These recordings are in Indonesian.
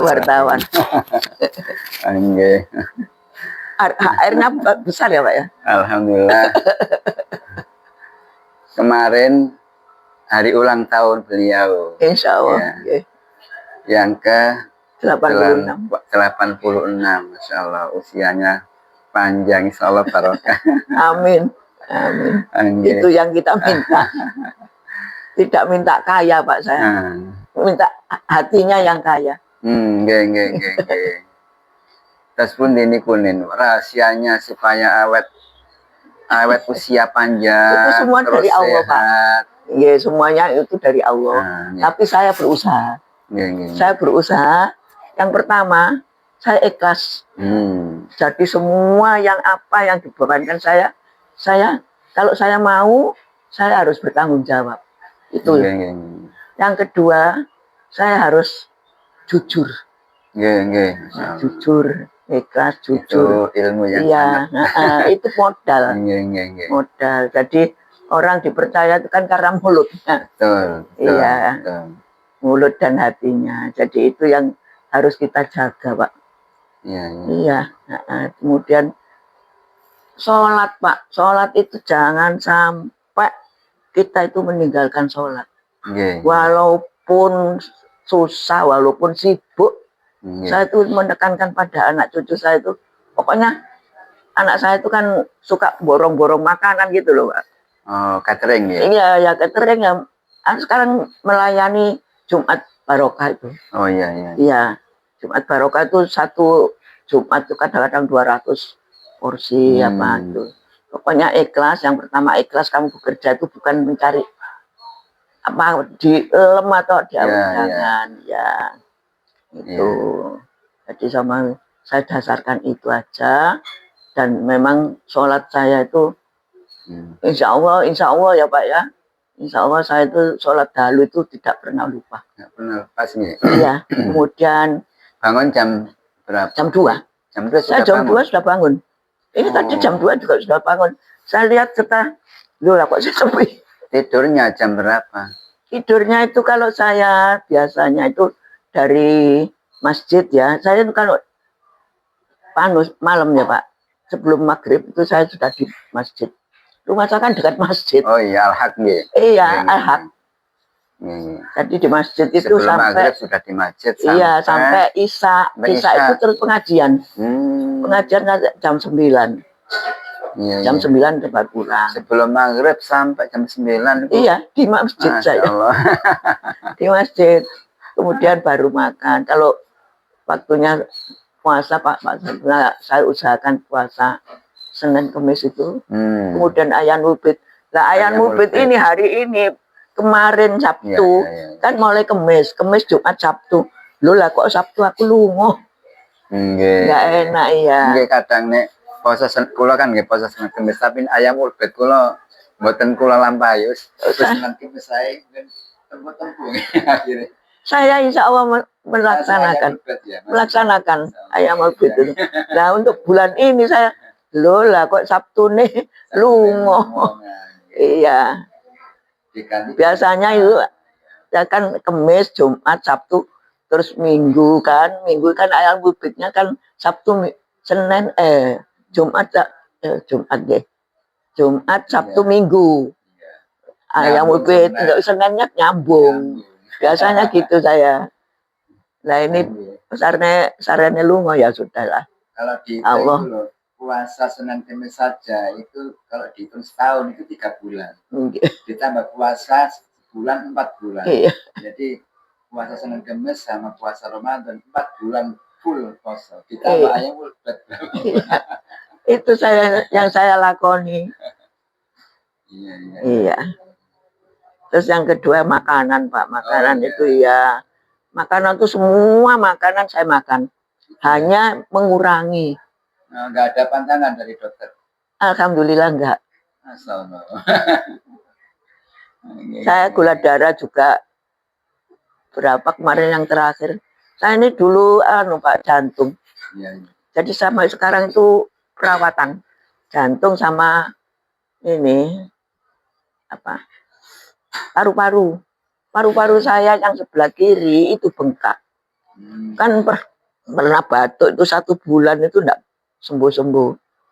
wartawan. Nggih. HR-nya besar ya Pak ya? Alhamdulillah. Kemarin hari ulang tahun beliau. Insya Allah. Ya. Okay. Yang ke 86. 86. Masya Allah, usianya panjang, insya Allah barokah. Amin. Amin. Okay. Itu yang kita minta. Tidak minta kaya Pak saya. Minta hatinya yang kaya. Nggih. Terus pun ini kunin rahasianya supaya awet usia panjang. Itu semua dari Allah Pak. Ya, semuanya itu dari Allah. Tapi saya berusaha. Saya berusaha. Yang pertama, saya ikhlas. Jadi semua yang dibebankan saya kalau saya mau, saya harus bertanggung jawab. Itu. Yang kedua, saya harus jujur. Jujur, ikhlas, jujur. Itu ilmu yang itu modal. Modal. Jadi orang dipercaya itu kan karena mulutnya. Iya. Mulut dan hatinya. Jadi itu yang harus kita jaga, Pak. Iya. Kemudian sholat, Pak. Sholat itu jangan sampai kita itu meninggalkan sholat. Walaupun susah, walaupun sibuk, saya itu menekankan pada anak cucu saya itu, pokoknya anak saya itu kan suka borong-borong makanan gitu loh, Pak. Oh, catering ya? Iya, ya catering ya. Sekarang melayani Jumat Barokah itu. Oh iya. Iya, Jumat Barokah itu satu Jumat itu kadang-kadang 200 porsi apa itu. Pokoknya ikhlas. Yang pertama ikhlas, kamu bekerja itu bukan mencari apa di lem atau di jangan ya itu. Jadi sama saya dasarkan itu aja, dan memang sholat saya itu insya Allah ya Pak ya, insya Allah saya itu sholat dahulu itu tidak pernah lupa. Tidak pernah lepas nih. Iya. Kemudian bangun jam berapa? Jam 2. Saya jam 2 sudah bangun. Ini tadi jam 2 juga sudah bangun. Saya lihat setelah, loh kok saya sepi. Tidurnya jam berapa? Tidurnya itu kalau saya biasanya itu dari masjid ya. Saya itu kalau malam ya Pak, sebelum maghrib itu saya sudah di masjid. Rumah saya kan dekat masjid. Oh iya, Al-Haq ya? Iya, Al-Haq. Jadi di masjid itu sebelum sampai maghrib sudah di masjid. Iya, sampai Isya. Isya itu terus pengajian. Pengajian jam 9. Jam 9 tempat pulang. Sebelum maghrib sampai jam 9. Iya, di masjid saya. Di masjid. Kemudian baru makan. Kalau waktunya puasa Pak, saya usahakan puasa Senin Kamis itu. Kemudian Ayam Wubit. Nah, Ayam Wubit ini hari ini, kemarin Sabtu, kan mulai Kamis, Jumat, Sabtu. Loh lah kok Sabtu aku lungo. Nggak enak ya. Kadang nek puasa kula kan nggih puasa Senin Kamis, tapi Ayam Wubit kula mboten kula lampahi. Senin Kamis saya tempo-tempo akhirnya. Saya insya Allah melaksanakan Ayam Wubit itu. Nah untuk bulan ini saya, loh lah kok Sabtu nih lungo. Iya. Biasanya itu ya kan Kamis, Jumat, Sabtu, terus Minggu kan Ayam Wubitnya kan Sabtu, Senin, Jumat deh. Jumat, Sabtu, Minggu. Ayam Wubit, Seninnya nyambung. Biasanya gitu saya. Nah ini sarannya lungo ya sudahlah. Kalau di Allah. Puasa Senin Kamis saja itu kalau dihitung setahun itu 3 bulan. Ditambah puasa sebulan 4 bulan. Iya. Jadi puasa Senin Kamis sama puasa Ramadan 4 bulan full puasa. Ditambah Ayam Wubit. Itu yang saya lakoni. Iya. Terus yang kedua makanan Pak, makanan itu ya, makanan itu semua makanan saya makan, hanya mengurangi. Nggak ada pantangan dari dokter? Alhamdulillah enggak. Saya gula darah juga berapa kemarin yang terakhir. Saya ini dulu Pak jantung. Jadi sampai sekarang itu perawatan jantung sama ini apa? Paru-paru saya yang sebelah kiri itu bengkak. Kan pernah batuk itu 1 bulan itu enggak sembuh-sembuh.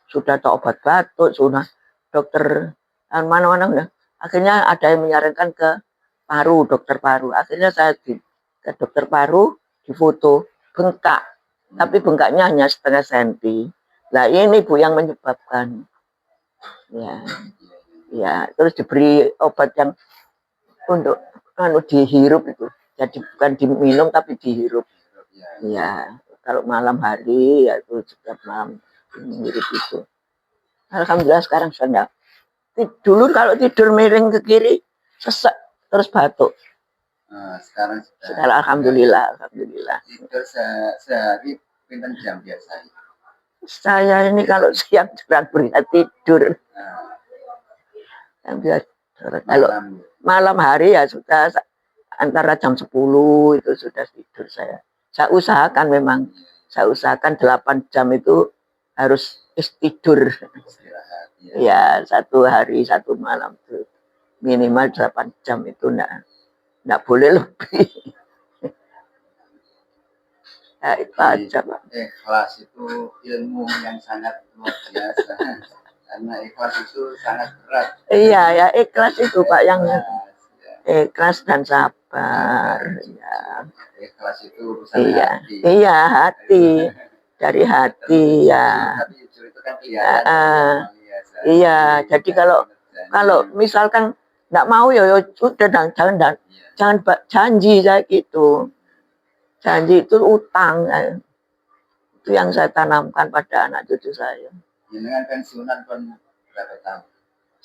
Sudah obat batuk, sudah dokter mana-mana udah. Akhirnya ada yang menyarankan ke paru, dokter paru. Akhirnya saya ke dokter paru, difoto, bengkak. Tapi bengkaknya hanya setengah senti. Nah ini Bu yang menyebabkan. Ya, ya terus diberi obat yang untuk dihirup itu. Jadi bukan diminum tapi dihirup. Ya, kalau malam hari ya itu setiap malam mirip itu. Alhamdulillah sekarang sudah. Dulu kalau tidur miring ke kiri sesek terus batuk. Sekarang alhamdulillah. Tidur sehari pinten jam biasa? Saya ini kalau siang jarang berat tidur. Kalau malam hari ya sudah antara jam 10 itu sudah tidur saya. Saya usahakan memang. Saya usahakan 8 jam itu harus tidur. Ya, 1 hari 1 malam itu minimal 8 jam itu enggak boleh lebih. Ya, itu aja, Pak. Ikhlas itu ilmu yang sangat luar biasa. Karena ikhlas itu sangat berat. Iya, ya ikhlas itu Pak yang ikhlas dan sabar. Ya. Ikhlas itu urusan hati. Iya, hati. Dari hati ya. Tapi jujur itu kan kelihatan. Iya, jadi kalau misalkan enggak mau ya sudah jangan janji saya gitu. Janji itu utang. Itu yang saya tanamkan pada anak cucu saya. Dengan pensiunan pun berapa tahun?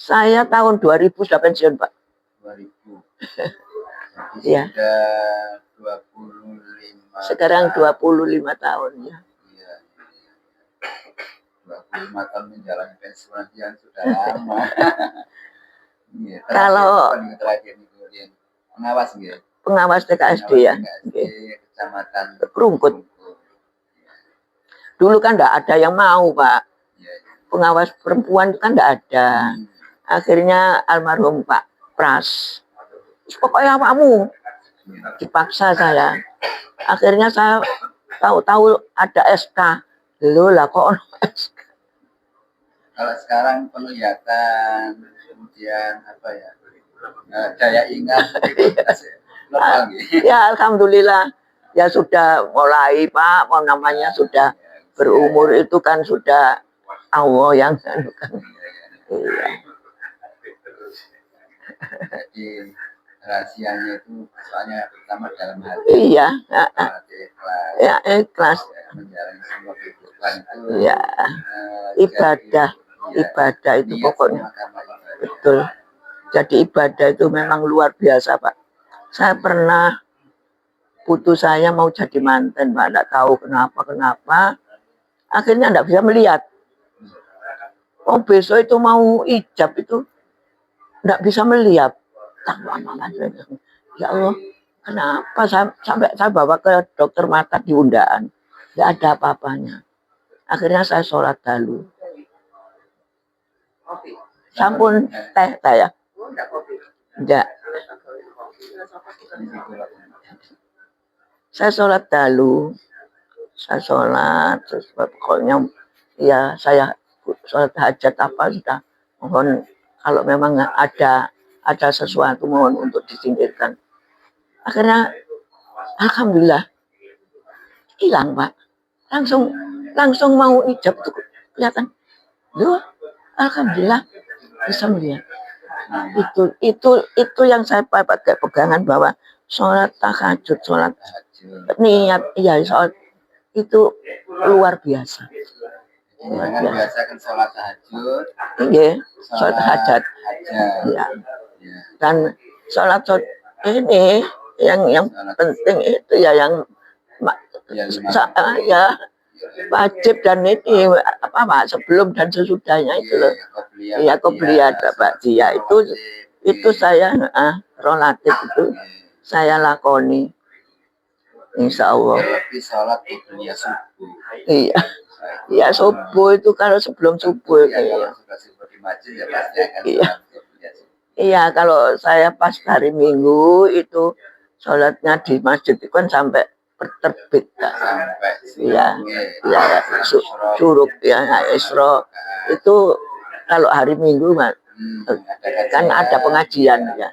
Saya tahun 2000 sudah pensiun, Pak. 2000. Iya. Sudah 25. Sekarang 25 tahun ya. Iya. 25 tahun menjalani pensiunan yang sudah lama. Iya. Kalau pengawas gitu. Pengawas TKSD ya. Kecamatan Rungkut. Dulu kan enggak ada yang mau, Pak. Pengawas perempuan kan enggak ada. Akhirnya almarhum Pak Pras. Pokoknya kamu dipaksa saya. Akhirnya saya tahu-tahu ada SK. Loh lah kok SK. Kalau sekarang penglihatan, kemudian apa ya? Daya ingat ya alhamdulillah ya sudah mulai Pak, namanya sudah berumur itu kan sudah Allah yang kan. Iya. Jadi rahasianya itu soalnya pertama dalam hati. Iya. Ya ikhlas. Menjalani semua kehidupan itu. Ya. Ibadah itu pokoknya. Betul. Jadi ibadah itu memang luar biasa, Pak. Saya pernah putu saya mau jadi manten, Pak. Tidak tahu kenapa. Akhirnya tidak bisa melihat. Oh besok itu mau ijab itu tidak bisa melihat. Ya Allah, kenapa sampai saya bawa ke dokter mata di undaan. Tidak ada apa-apanya. Akhirnya saya sholat dulu. Sampun teh saya. Enggak. Saya sholat dulu. Saya sholat. Terus pokoknya ya saya sholat hajat apa sudah. Mohon kalau memang ada sesuatu mohon untuk disingkirkan. Akhirnya alhamdulillah hilang Pak. Langsung mau ijab tuh kelihatan. Loh, alhamdulillah bisa melihat. Itu yang saya pakai pegangan bahwa sholat tahajud, sholat niat, iya sholat itu luar biasa. Biasa kan sholat tahajud. Iya, sholat hajat. Ya. Dan sholat ini yang penting itu ya yang ya wajib dan ini apa Pak sebelum dan sesudahnya itu loh. Iya qobliyah Pak dia itu saya relatif itu saya lakoni. Insya Allah. Sholat qobliyah subuh. Iya. Ya subuh itu kalau sebelum subuh ya. Iya. Iya kalau saya pas hari Minggu itu sholatnya di masjid itu kan sampai terbit. sampai Iya, siang, ya, suruk ya, Isra itu kalau hari Minggu Mas, kan ada pengajian ya.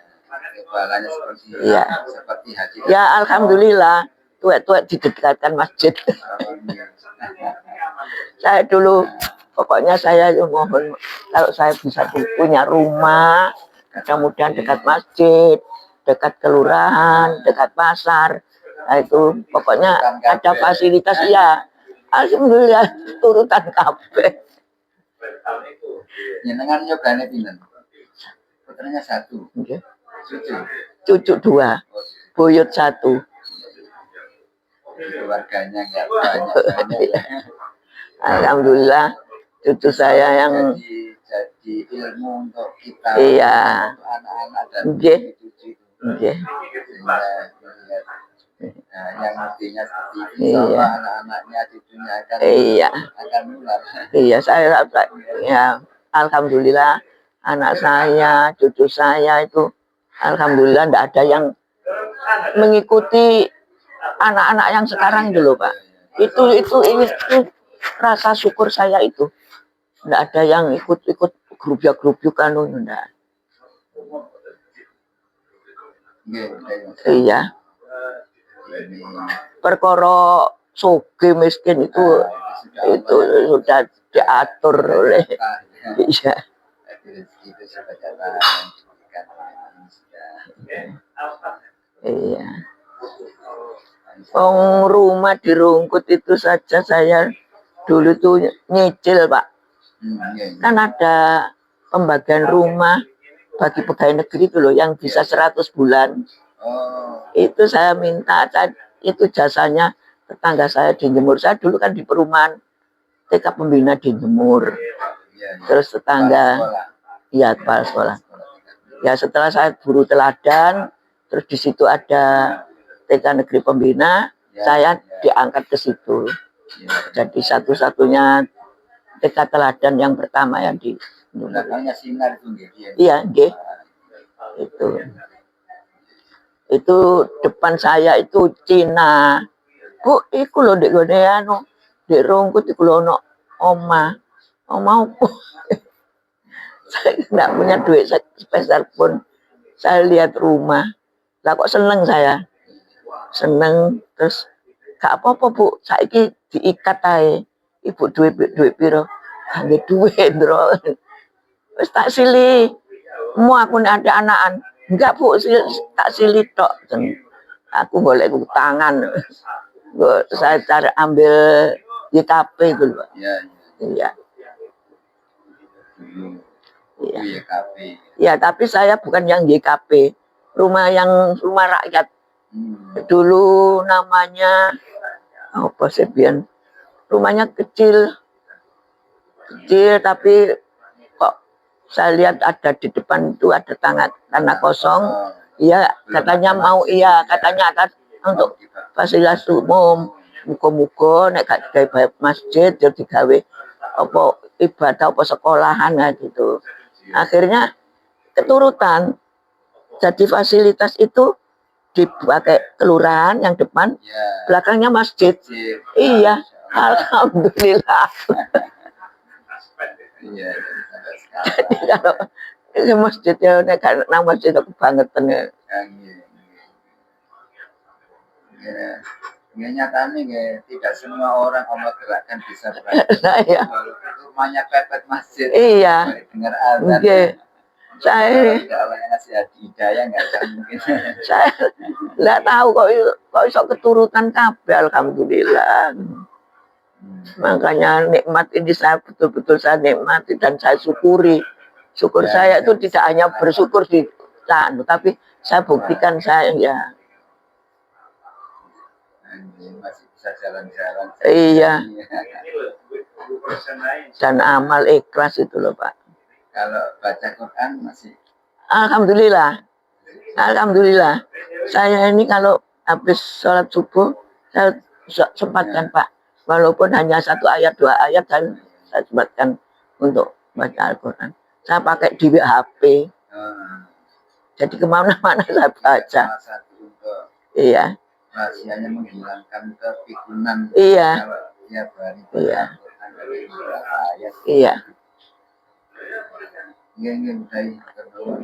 Balanya seperti Iya. seperti haji. Ya alhamdulillah, tuwek-tuwek didekatkan masjid. Saya dulu pokoknya saya mohon kalau saya bisa punya rumah, mudah-mudahan dekat masjid, dekat kelurahan, dekat pasar. Nah, itu pokoknya ada fasilitas ya. Alhamdulillah turutan kabeh. Jenengan nyogane pinten? Putranya 1. Nggih. Cucu. Cucu 2, buyut 1. Keluarganya enggak banyak ya. Alhamdulillah cucu saya yang jadi ilmu untuk kita, iya, untuk anak-anak dan nggih, cucu itu. nggih. Nah, yang artinya seperti itu, Iya. anak-anaknya cucunya Iya. akan nular. Iya, saya ya alhamdulillah anak saya, cucu saya itu alhamdulillah tidak ada yang mengikuti anak-anak yang sekarang dulu, Pak. Itu rasa syukur saya itu. Tidak ada yang ikut-ikut grup-grup kan enggak. Iya. Perkara soge miskin itu sudah diatur oleh iya. Iya. Rumah di Rungkut itu saja saya dulu tuh nyicil, Pak. Kan ada pembagian rumah bagi pegawai negeri itu loh yang bisa 100 bulan. Itu saya minta, itu jasanya tetangga saya di Jemur. Saya dulu kan di perumahan TK Pembina di Jemur. Terus tetangga, ya kepala sekolah. Ya setelah saya guru teladan, terus di situ ada TK Negeri Pembina, saya diangkat ke situ. Jadi satu-satunya TK teladan yang pertama yang di belakangnya sinar itu nggih. Iya, nggih. Itu depan saya itu Cina. Bu, iku lho ndek gone anu, ndek Rungkut iku lho ono omah. Omah opo? Saya enggak punya duit sepeser pun. Saya lihat rumah. Lah kok seneng saya. Seneng terus gak apa-apa, Bu. Saiki diikat ae. Ibu duit piro? Kangge duit, Bro. Wis tak sili. Mau aku ada anakan. Enggak, Bu, tak sili tok. Aku boleh tangan. Saya cari ambil YKP itu, Pak. Iya. Iya. Ya, tapi saya bukan yang YKP. Rumah rakyat. Dulu namanya apa sih, Bian? Rumahnya kecil tapi kok saya lihat ada di depan itu ada tanah kosong. Iya, katanya akan untuk fasilitas umum. Muga-muga nek gak digawe masjid ya digawe apa ibadah apa sekolahan gitu. Akhirnya keturutan. Jadi fasilitas itu dipakai kelurahan yang depan, belakangnya masjid. Iya, alhamdulillah. Iya. Jadi kalau ini masjidnya nang masjid aku banget ya. Nyatanya tidak semua orang Allah gerakkan bisa berada. Nah, iya. Rumahnya pepet masjid. Iya. Dengar azan. Saya saya nggak tahu kok iso keturutan kabeh, alhamdulillah. Makanya nikmat ini saya betul-betul saya nikmati dan saya syukuri. Syukur saya itu tidak hanya bersyukur di sana, tapi saya buktikan saya ya. Masih bisa jalan-jalan. Iya. Dan amal ikhlas itu loh, Pak. Kalau baca Quran masih. Alhamdulillah. Alhamdulillah. Saya ini kalau habis sholat subuh saya sempatkan, Pak. Walaupun hanya 1 ayat 2 ayat saya sempatkan untuk baca Al-Quran. Saya pakai di HP. Jadi kemana-mana saya baca. Untuk iya. rahasianya menghilangkan kepikunan. Iya. Kalau tiap hari Iya. dari beberapa ayat. Iya. Ingin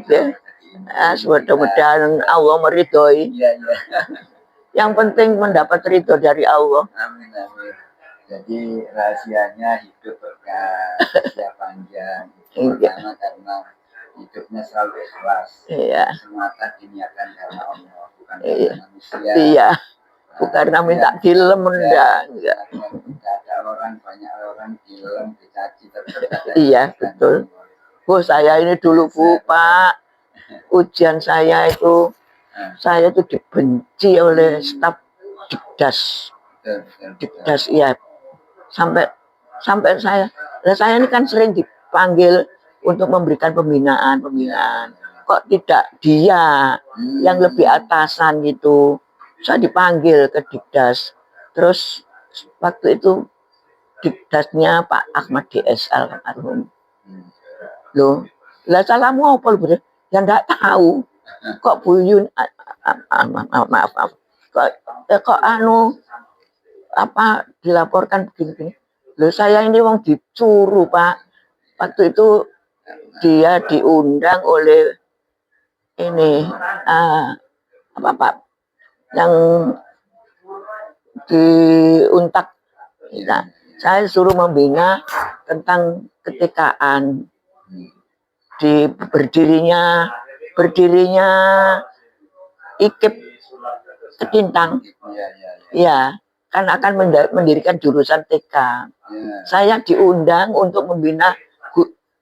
Ya. Mudah-mudahan Allah meridhoi. Iya, iya. Yang penting mendapat ridho dari Allah. Amin, amin. Jadi rahasianya hidup berkah, usia panjang. Pertama karena hidupnya selalu ikhlas. Iya. Semata diniatkan karena Allah, bukan Iya. karena manusia. Iya. Bukan karena minta dilem enggak. Ada orang, banyak orang dilem, dicaci. Iya, betul. Bu, saya ini dulu Bu, Pak. Ujian saya itu dibenci oleh staf Dikdas. Dikdas, iya. Sampai saya ini kan sering dipanggil untuk memberikan pembinaan. Kok tidak dia yang lebih atasan gitu. Saya dipanggil ke Dikdas. Terus waktu itu Dikdasnya Pak Ahmad DS almarhum. Loh, lah salahmu apa lu? Ya enggak tahu. Kok Bu Yun maaf. Kok dilaporkan begini. Loh, saya ini wong disuruh, Pak. Waktu itu dia diundang oleh ini Pak yang diuntak. Nah, saya suruh membina tentang ketekaan di berdirinya IKIP Ketintang. Ya, kan akan mendirikan jurusan TK. Saya diundang untuk membina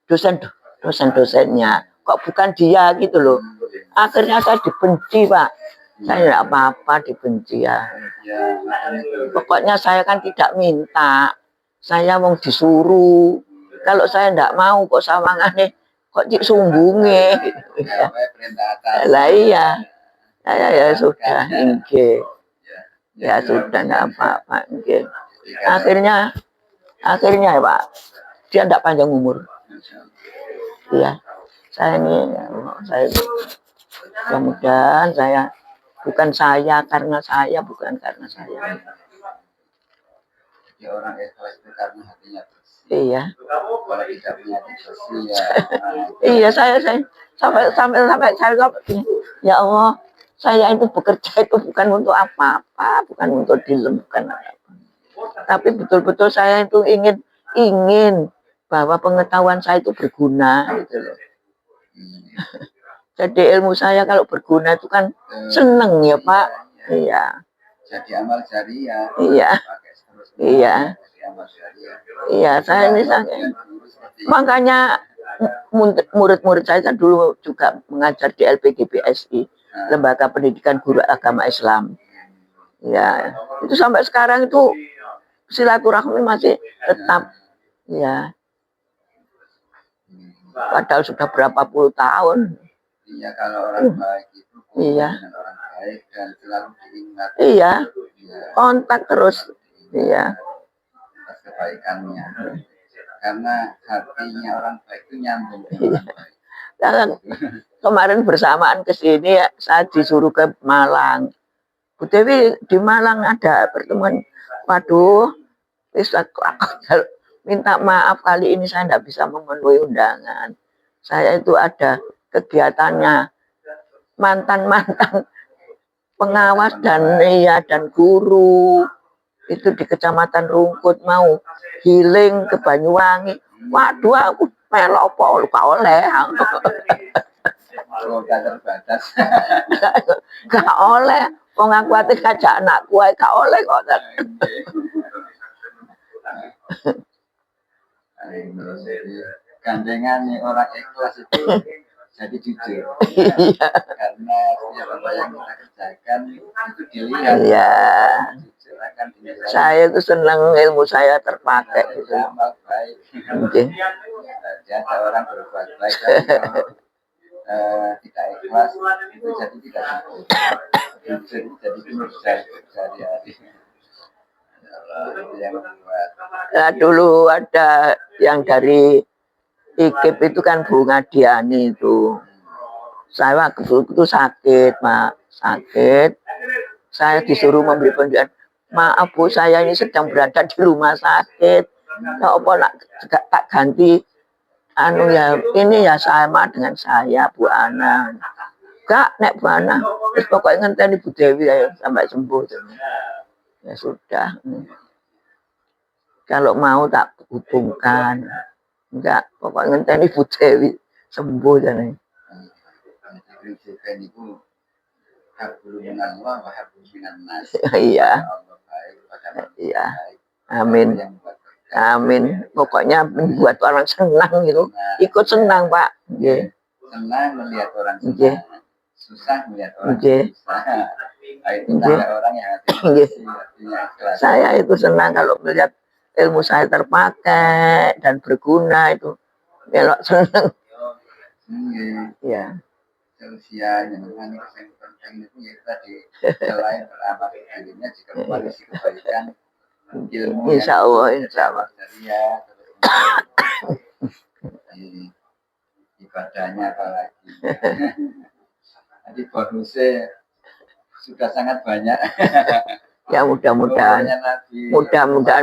dosen-dosennya. Kok bukan dia gitu loh. Akhirnya saya dibenci, Pak. Saya tidak apa-apa dibenci ya. Pokoknya saya kan tidak minta. Saya mau disuruh. Kalau saya tidak mau kok sawangane kok sumbunge. Lah iya. Ya sudah, nggih. Ya sudah enggak apa-apa, nggih. Akhirnya ya, Pak. Dia enggak panjang umur. Iya. Saya mudah-mudahan bukan karena saya. Ya, orang ikhlas itu karena hatinya bersih. Iya. Kalau tidak punya hati bersih ya. Iya, saya sampai ya Allah, saya itu bekerja itu bukan untuk apa-apa, bukan untuk dilem, bukan apa-apa. Tapi betul-betul saya itu ingin bahwa pengetahuan saya itu berguna gitu loh. Jadi ilmu saya kalau berguna itu kan seneng ya, Pak. Iya. Jadi amal jariah. Iya. Iya. Iya, saya ini makanya murid-murid saya kan dulu juga mengajar di LPGBSI, Lembaga Pendidikan Guru Agama Islam. Ya, itu sampai sekarang itu silaturahmi masih tetap. Ya. Padahal sudah berapa puluh tahun. Iya, kalau orang baik itu iya. Orang baik dan selalu diingat. Iya. Kontak terus. Iya. Atas kebaikannya. Karena hatinya orang baik itu nyambung dengan orang baik. Kemarin bersamaan ke sini saya disuruh ke Malang. Bu Dewi, di Malang ada pertemuan. Waduh, aku minta maaf kali ini saya tidak bisa memenuhi undangan. Saya itu ada kegiatannya mantan pengawas dan guru itu di Kecamatan Rungkut mau healing ke Banyuwangi. Waduh, aku melok apa gak oleh. Terbatas. Gak oleh. Wong aku ati ngajak anakku ae gak oleh kok. Gandengan nih orang ikhlas itu jadi jujur. Iya. Karena setiap apa yang kita kerjakan itu dilihat. Iya. Saya itu senang ilmu saya terpakai gitu. Baik. Oke. Jadi ada orang berbuat baik tidak ikhlas itu jadi tidak jujur. Jadi sehari-hari. Nah, dulu ada yang dari IKIP itu kan Bu Ngadiani itu. Saya waktu itu sakit, Pak. saya disuruh memberi penjelasan. Maaf Bu, saya ini sedang berada di rumah sakit. Ya apa nak tak ganti anu ya, ini ya sama dengan saya Bu Ana. Kak, nek Bu Ana, terus pokoknya ngenteni Bu Dewi ya sampai sembuh. Ya sudah. Kalau mau tak hubungkan. Enggak, pokoknya ngenteni Bu Dewi sembuh jane. Iya. Iya. Amin. Amin. Pokoknya membuat orang senang gitu. Ikut senang, Pak. Nggih. Senang melihat orang senang. Susah melihat orang susah. Orang yang saya itu senang kalau melihat ilmu saya terpakai dan berguna itu. Melok senang. Iya. Seusianya dengan penting itu ya tadi selain beramal ilmunya jika koalisi kebaikan ilmu insya Allah ya ibadahnya apalagi jadi bonusnya sudah sangat banyak ya mudah-mudahan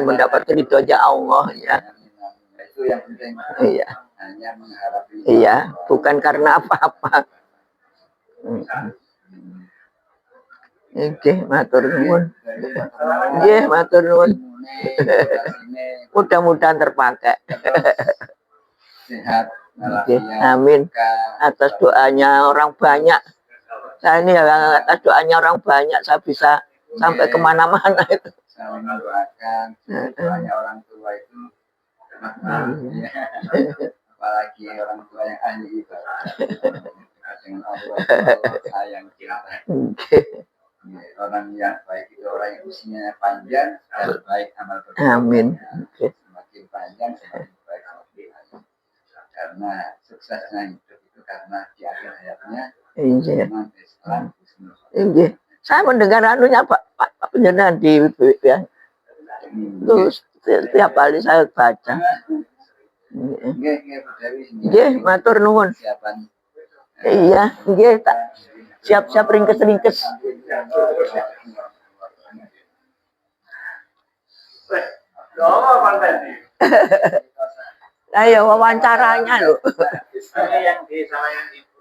mendapat ridhonya Allah ya itu yang penting iya hanya mengharap iya bukan karena apa-apa. Nggih, matur nuwun. Nggih, matur nuwun. Mudah-mudahan terpakai. Sehat, amin. Atas doanya orang banyak. Saya ini atas doanya orang banyak, saya bisa sampai kemana-mana itu. Saling mendoakan, doanya orang tua itu apalagi orang tua yang ahli ibadah dengan Allah sayang kita. Orang yang baik itu orang yang usianya panjang dan baik amal perbuatan. Amin. Semakin panjang semakin baik karena suksesnya hidup itu karena di akhir hayatnya iman Islam. Saya mendengar anunya Pak penjelasan di ya. Terus setiap kali saya baca. Nggih, matur nuwun. Iya, nggih tak siap-siap ringkes-ringkes. Ayo wawancaranya loh. Yang di sama yang itu